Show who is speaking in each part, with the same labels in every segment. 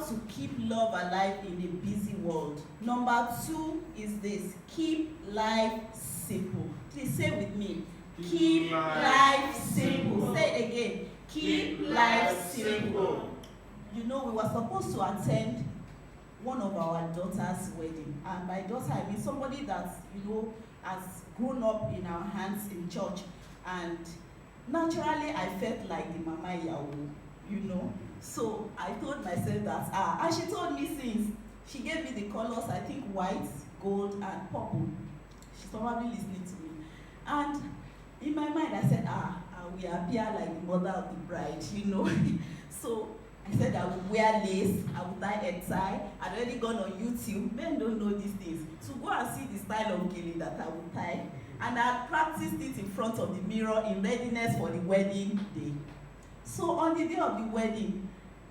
Speaker 1: to keep love alive in a busy world. Number 2 is this: keep life simple. Please say with me: keep life simple. Say it again: keep life simple. You know, we were supposed to attend one of our daughter's wedding, and by daughter I mean somebody that, you know, has grown up in our hands in church, and naturally I felt like the mama Yahoo, you know. So I told myself that, and she told me, since she gave me the colors, I think white, gold, and purple. She's probably listening to me. And in my mind, I said, I will appear like the mother of the bride, you know. So I said I would wear lace, I would tie a tie. I'd already gone on YouTube. Men don't know these things. So go and see the style of gele that I would tie. And I practiced it in front of the mirror in readiness for the wedding day. So on the day of the wedding,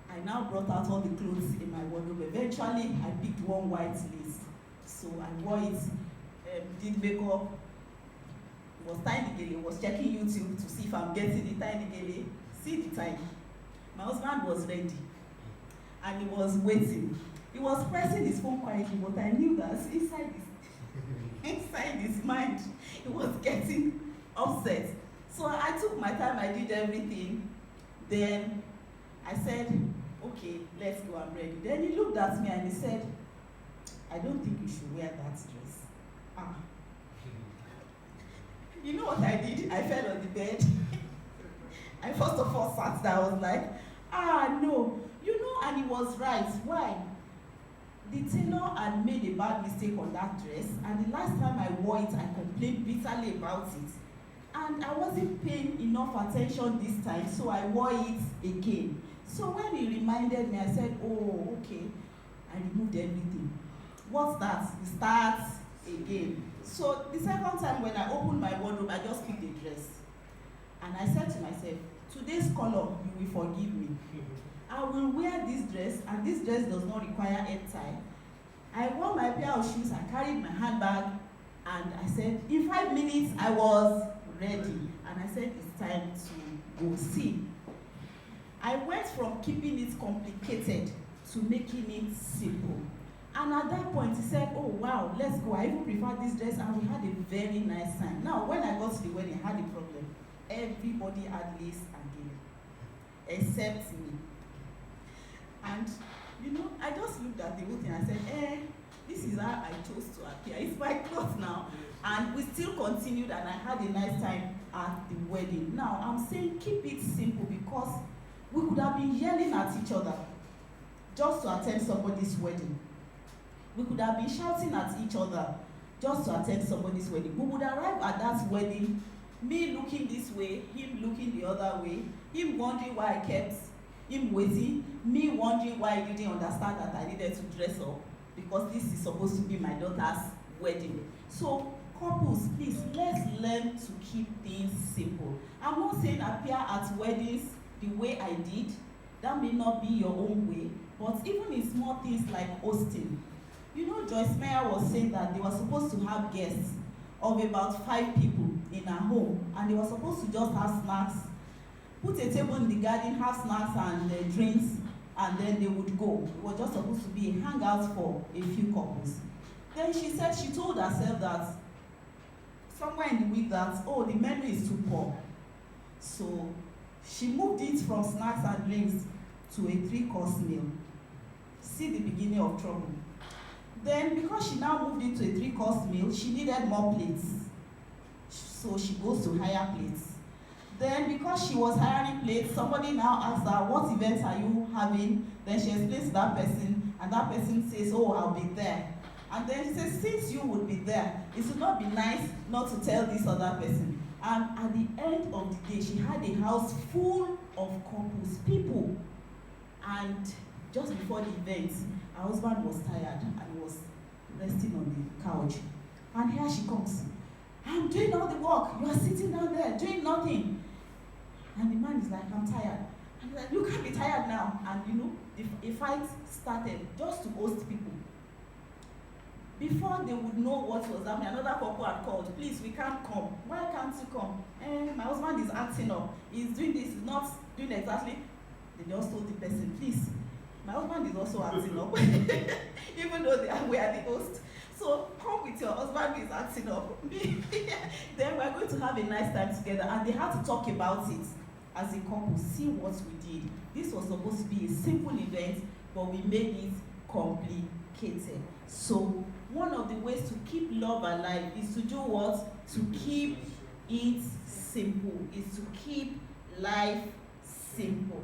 Speaker 1: I now brought out all the clothes in my wardrobe. Eventually, I picked one white lace. So I wore it, did makeup, was tying the gele, was checking YouTube to see if I'm getting the tying the gele. See the time. My husband was ready, and he was waiting. He was pressing his phone quietly, but I knew that inside his mind, he was getting upset. So I took my time, I did everything. Then I said, okay, let's go, I'm ready. Then he looked at me and he said, I don't think you should wear that dress. You know what I did? I fell on the bed. I first of all sat there, I was like, no. You know, and he was right. Why? The tailor had made a bad mistake on that dress, and the last time I wore it, I complained bitterly about it. And I wasn't paying enough attention this time, so I wore it again. So when he reminded me, I said, oh, okay. I removed everything. What's that? It starts again. So the second time when I opened my wardrobe, I just picked a dress. And I said to myself, today's color, you will forgive me. I will wear this dress, and this dress does not require head tie. I wore my pair of shoes, I carried my handbag, and I said, in 5 minutes, I was ready. And I said, it's time to go see. I went from keeping it complicated to making it simple. And at that point, he said, oh, wow, let's go. I even prefer this dress, and we had a very nice time. Now, when I got to the wedding, I had a problem. Everybody had lace and gele, except me. And, you know, I just looked at the whole thing and said, this is how I chose to appear. It's my clothes now. And we still continued, and I had a nice time at the wedding. Now, I'm saying keep it simple, because we could have been yelling at each other just to attend somebody's wedding. We could have been shouting at each other just to attend somebody's wedding. We would arrive at that wedding, me looking this way, him looking the other way, him wondering why I kept him waiting, me wondering why he didn't understand that I needed to dress up, because this is supposed to be my daughter's wedding. So couples, please, let's learn to keep things simple. I'm not saying appear at weddings the way I did. That may not be your own way, but even in small things like hosting. You know, Joyce Meyer was saying that they were supposed to have guests of about 5 people in a home, and they were supposed to just have snacks, put a table in the garden, have snacks and drinks, and then they would go. It was just supposed to be a hangout for a few couples. Then she said she told herself that somewhere in the week that, oh, the menu is too poor. So she moved it from snacks and drinks to a 3-course meal. See the beginning of trouble. Then because she now moved it to a 3-course meal, she needed more plates. So she goes to hire plates. Then because she was hiring plates, somebody now asked her, what events are you having? Then she explains to that person, and that person says, oh, I'll be there. And then she says, since you would be there, it would not be nice not to tell this other person. And at the end of the day, she had a house full of couples, people. And just before the event, her husband was tired and was resting on the couch. And here she comes. I'm doing all the work. You are sitting down there doing nothing. And the man is like, I'm tired. And he's like, you can't be tired now. And you know, a fight started just to host people. Before they would know what was happening, another couple had called, please, we can't come. Why can't you come? My husband is acting up. He's doing this, he's not doing exactly. They just told the person, please, My husband is also acting up, even though we are the host. So come with your husband who is acting up. Then we're going to have a nice time together. And they had to talk about it as a couple, see what we did. This was supposed to be a simple event, but we made it complicated. So one of the ways to keep love alive is to do what? To keep it simple. Is to keep life simple.